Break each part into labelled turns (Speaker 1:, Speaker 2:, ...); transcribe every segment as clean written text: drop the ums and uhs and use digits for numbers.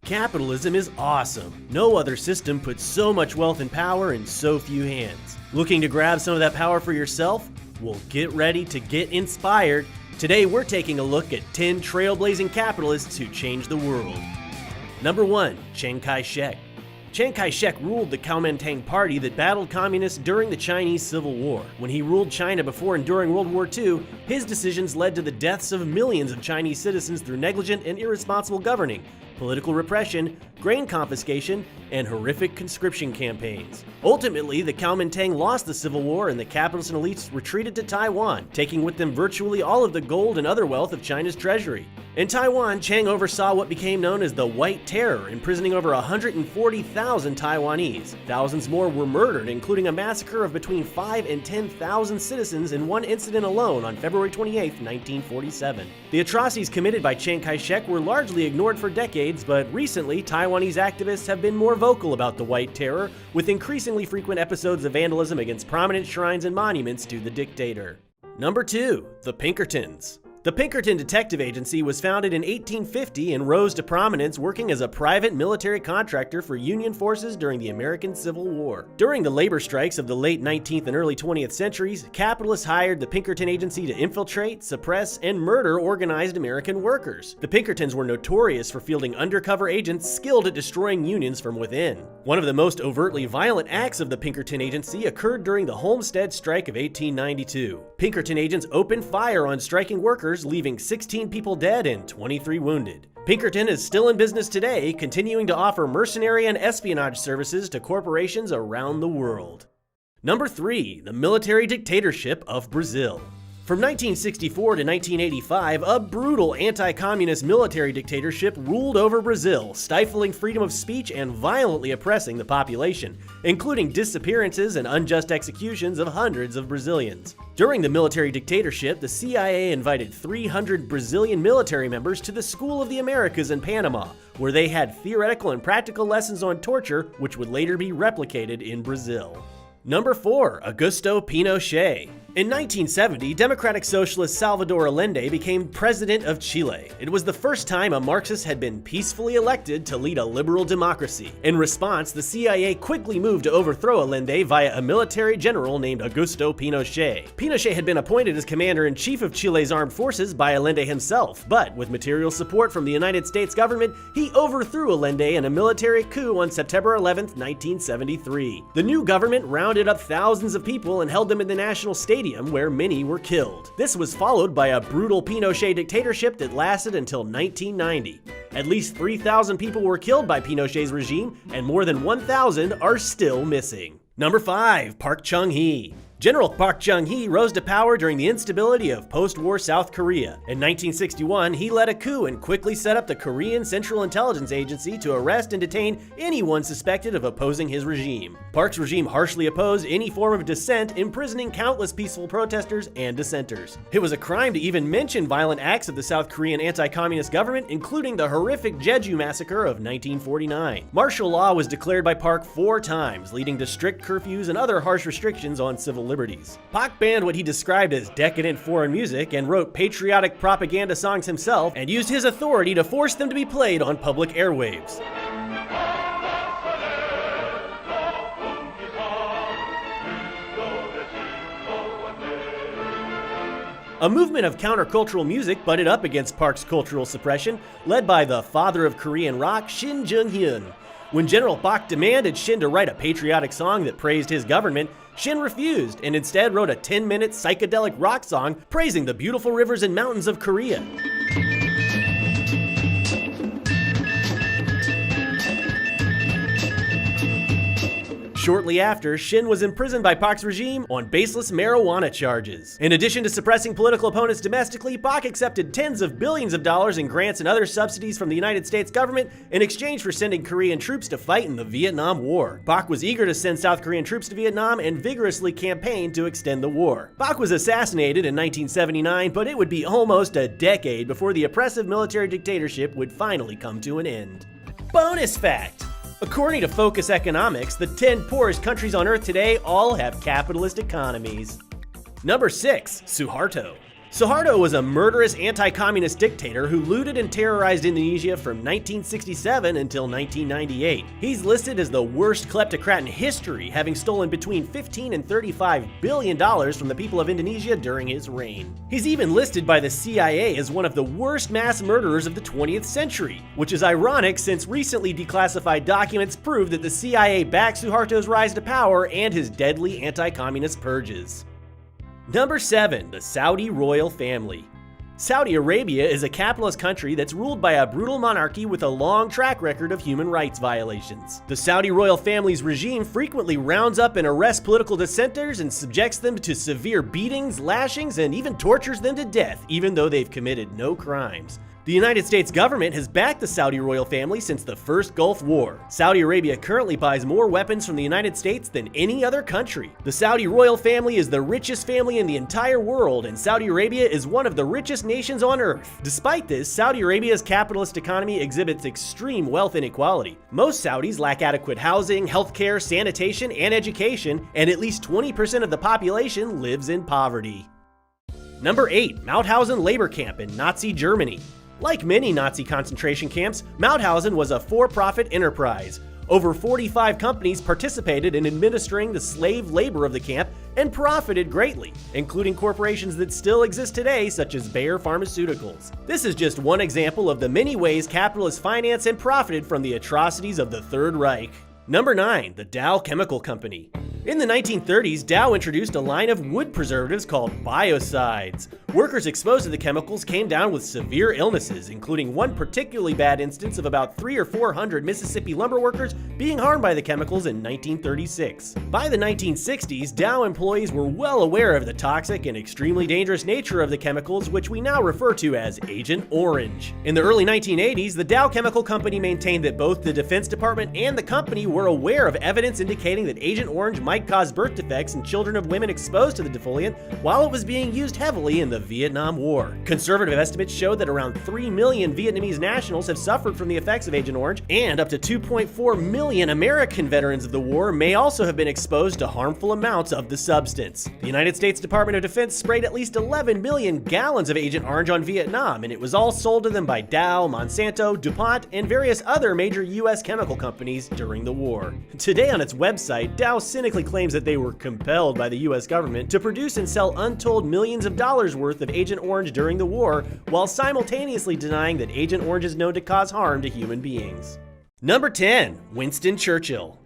Speaker 1: Capitalism is awesome. No other system puts so much wealth and power in so few hands. Looking to grab some of that power for yourself? Well, get ready to get inspired. Today we're taking a look at 10 trailblazing capitalists who changed the world. Number 1. Chiang Kai-SHEK. Chiang Kai-SHEK ruled the Kuomintang party that battled communists during the Chinese Civil War. When he ruled China before and during World War II, his decisions led to the deaths of millions of Chinese citizens through negligent and irresponsible governing, political repression, grain confiscation, and horrific conscription campaigns. Ultimately, the Kuomintang lost the Civil War and the capitalists and elites retreated to Taiwan, taking with them virtually all of the gold and other wealth of China's treasury. In Taiwan, Chiang oversaw what became known as the White Terror, imprisoning over 140,000 Taiwanese. Thousands more were murdered, including a massacre of between 5,000 and 10,000 citizens in one incident alone on February 28, 1947. The atrocities committed by Chiang Kai-SHEK were largely ignored for decades, but recently, Taiwanese activists have been more vocal about the White Terror, with increasingly frequent episodes of vandalism against prominent shrines and monuments to the dictator. Number 2. The Pinkertons. The Pinkerton Detective Agency was founded in 1850 and rose to prominence working as a private military contractor for Union forces during the American Civil War. During the labor strikes of the late 19th and early 20th centuries, capitalists hired the Pinkerton Agency to infiltrate, suppress, and murder organized American workers. The Pinkertons were notorious for fielding undercover agents skilled at destroying unions from within. One of the most overtly violent acts of the Pinkerton Agency occurred during the Homestead Strike of 1892. Pinkerton agents opened fire on striking workers, leaving 16 people dead and 23 wounded. Pinkerton is still in business today, continuing to offer mercenary and espionage services to corporations around the world. Number 3. The military dictatorship of Brazil. From 1964 to 1985, a brutal anti-communist military dictatorship ruled over Brazil, stifling freedom of speech and violently oppressing the population, including disappearances and unjust executions of hundreds of Brazilians. During the military dictatorship, the CIA invited 300 Brazilian military members to the School of the Americas in Panama, where they had theoretical and practical lessons on torture, which would later be replicated in Brazil. Number 4. Augusto Pinochet. In 1970, Democratic Socialist Salvador Allende became president of Chile. It was the first time a Marxist had been peacefully elected to lead a liberal democracy. In response, the CIA quickly moved to overthrow Allende via a military general named Augusto Pinochet. Pinochet had been appointed as commander-in-chief of Chile's armed forces by Allende himself, but with material support from the United States government, he overthrew Allende in a military coup on September 11, 1973. The new government rounded up thousands of people and held them in the National Stadium, where many were killed. This was followed by a brutal Pinochet dictatorship that lasted until 1990. At least 3,000 people were killed by Pinochet's regime, and more than 1,000 are still missing. Number 5. Park Chung-hee. General Park Chung-hee rose to power during the instability of post-war South Korea. In 1961, he led a coup and quickly set up the Korean Central Intelligence Agency to arrest and detain anyone suspected of opposing his regime. Park's regime harshly opposed any form of dissent, imprisoning countless peaceful protesters and dissenters. It was a crime to even mention violent acts of the South Korean anti-communist government, including the horrific Jeju massacre of 1949. Martial law was declared by Park 4 times, leading to strict curfews and other harsh restrictions on civil liberties. Park banned what he described as decadent foreign music and wrote patriotic propaganda songs himself and used his authority to force them to be played on public airwaves. A movement of countercultural music butted up against Park's cultural suppression, led by the father of Korean rock, Shin Jung-hyun. When General Park demanded Shin to write a patriotic song that praised his government, Shin refused and instead wrote a 10-minute psychedelic rock song praising the beautiful rivers and mountains of Korea. Shortly after, Shin was imprisoned by Park's regime on baseless marijuana charges. In addition to suppressing political opponents domestically, Park accepted tens of billions of dollars in grants and other subsidies from the United States government in exchange for sending Korean troops to fight in the Vietnam War. Park was eager to send South Korean troops to Vietnam and vigorously campaigned to extend the war. Park was assassinated in 1979, but it would be almost a decade before the oppressive military dictatorship would finally come to an end. Bonus fact! According to Focus Economics, the 10 poorest countries on Earth today all have capitalist economies. Number 6. Suharto. Suharto was a murderous anti-communist dictator who looted and terrorized Indonesia from 1967 until 1998. He's listed as the worst kleptocrat in history, having stolen between $15 and $35 billion from the people of Indonesia during his reign. He's even listed by the CIA as one of the worst mass murderers of the 20th century, which is ironic since recently declassified documents prove that the CIA backed Suharto's rise to power and his deadly anti-communist purges. Number 7. The Saudi royal family. Saudi Arabia is a capitalist country that's ruled by a brutal monarchy with a long track record of human rights violations. The Saudi royal family's regime frequently rounds up and arrests political dissenters and subjects them to severe beatings, lashings, and even tortures them to death, even though they've committed no crimes. The United States government has backed the Saudi royal family since the First Gulf War. Saudi Arabia currently buys more weapons from the United States than any other country. The Saudi royal family is the richest family in the entire world, and Saudi Arabia is one of the richest nations on earth. Despite this, Saudi Arabia's capitalist economy exhibits extreme wealth inequality. Most Saudis lack adequate housing, healthcare, sanitation, and education, and at least 20% of the population lives in poverty. Number 8. Mauthausen labor camp in Nazi Germany. Like many Nazi concentration camps, Mauthausen was a for-profit enterprise. Over 45 companies participated in administering the slave labor of the camp and profited greatly, including corporations that still exist today, such as Bayer Pharmaceuticals. This is just one example of the many ways capitalists financed and profited from the atrocities of the Third Reich. Number 9. The Dow Chemical Company. In the 1930s, Dow introduced a line of wood preservatives called biocides. Workers exposed to the chemicals came down with severe illnesses, including one particularly bad instance of about 300 or 400 Mississippi lumber workers being harmed by the chemicals in 1936. By the 1960s, Dow employees were well aware of the toxic and extremely dangerous nature of the chemicals, which we now refer to as Agent Orange. In the early 1980s, the Dow Chemical Company maintained that both the Defense Department and the company were aware of evidence indicating that Agent Orange might cause birth defects in children of women exposed to the defoliant while it was being used heavily in the Vietnam War. Conservative estimates show that around 3 million Vietnamese nationals have suffered from the effects of Agent Orange, and up to 2.4 million American veterans of the war may also have been exposed to harmful amounts of the substance. The United States Department of Defense sprayed at least 11 million gallons of Agent Orange on Vietnam, and it was all sold to them by Dow, Monsanto, DuPont, and various other major U.S. chemical companies during the war. Today on its website, Dow cynically claims that they were compelled by the U.S. government to produce and sell untold millions of dollars worth of Agent Orange during the war, while simultaneously denying that Agent Orange is known to cause harm to human beings. Number 10. Winston Churchill.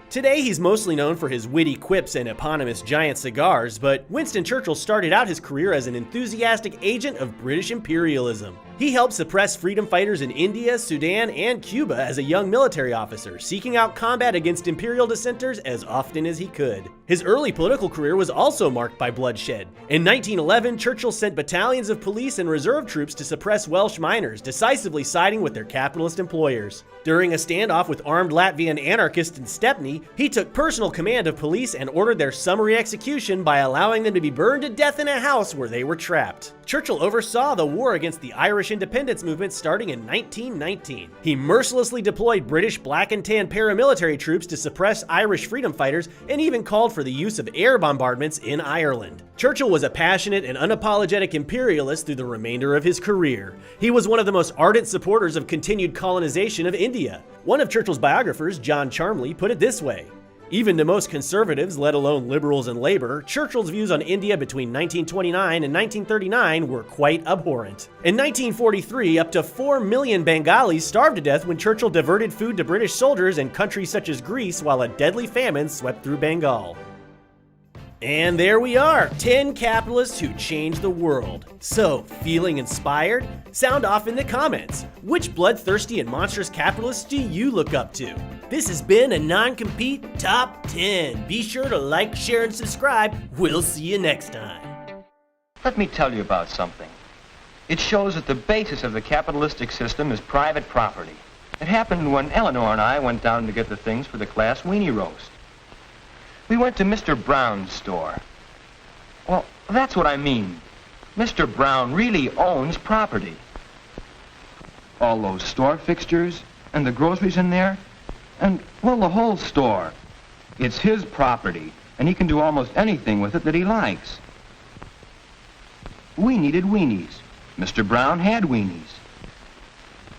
Speaker 1: Today, he's mostly known for his witty quips and eponymous giant cigars, but Winston Churchill started out his career as an enthusiastic agent of British imperialism. He helped suppress freedom fighters in India, Sudan, and Cuba as a young military officer, seeking out combat against imperial dissenters as often as he could. His early political career was also marked by bloodshed. In 1911, Churchill sent battalions of police and reserve troops to suppress Welsh miners, decisively siding with their capitalist employers. During a standoff with armed Latvian anarchists in Stepney, he took personal command of police and ordered their summary execution by allowing them to be burned to death in a house where they were trapped. Churchill oversaw the war against the Irish independence movement starting in 1919. He mercilessly deployed British black and tan paramilitary troops to suppress Irish freedom fighters and even called for the use of air bombardments in Ireland. Churchill was a passionate and unapologetic imperialist through the remainder of his career. He was one of the most ardent supporters of continued colonization of India. One of Churchill's biographers, John Charmley, put it this way: "Even to most conservatives, let alone liberals and labor, Churchill's views on India between 1929 and 1939 were quite abhorrent." In 1943, up to 4 million Bengalis starved to death when Churchill diverted food to British soldiers in countries such as Greece while a deadly famine swept through Bengal. And there we are, 10 capitalists who changed the world. So, feeling inspired? Sound off in the comments. Which bloodthirsty and monstrous capitalists do you look up to? This has been a non-compete Top 10. Be sure to like, share, and subscribe. We'll see you next time.
Speaker 2: Let me tell you about something. It shows that the basis of the capitalistic system is private property. It happened when Eleanor and I went down to get the things for the class weenie roast. We went to Mr. Brown's store. Well, that's what I mean. Mr. Brown really owns property. All those store fixtures and the groceries in there, and, well, the whole store. It's his property, and he can do almost anything with it that he likes. We needed weenies. Mr. Brown had weenies.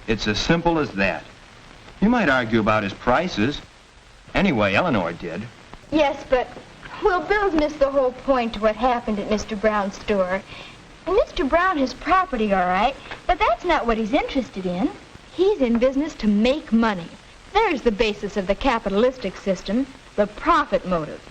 Speaker 2: It's as simple as that. You might argue about his prices. Anyway, Eleanor did.
Speaker 3: Yes, but, well, Bill's missed the whole point to what happened at Mr. Brown's store. And Mr. Brown has property, all right, but that's not what he's interested in. He's in business to make money. There's the basis of the capitalistic system, the profit motive.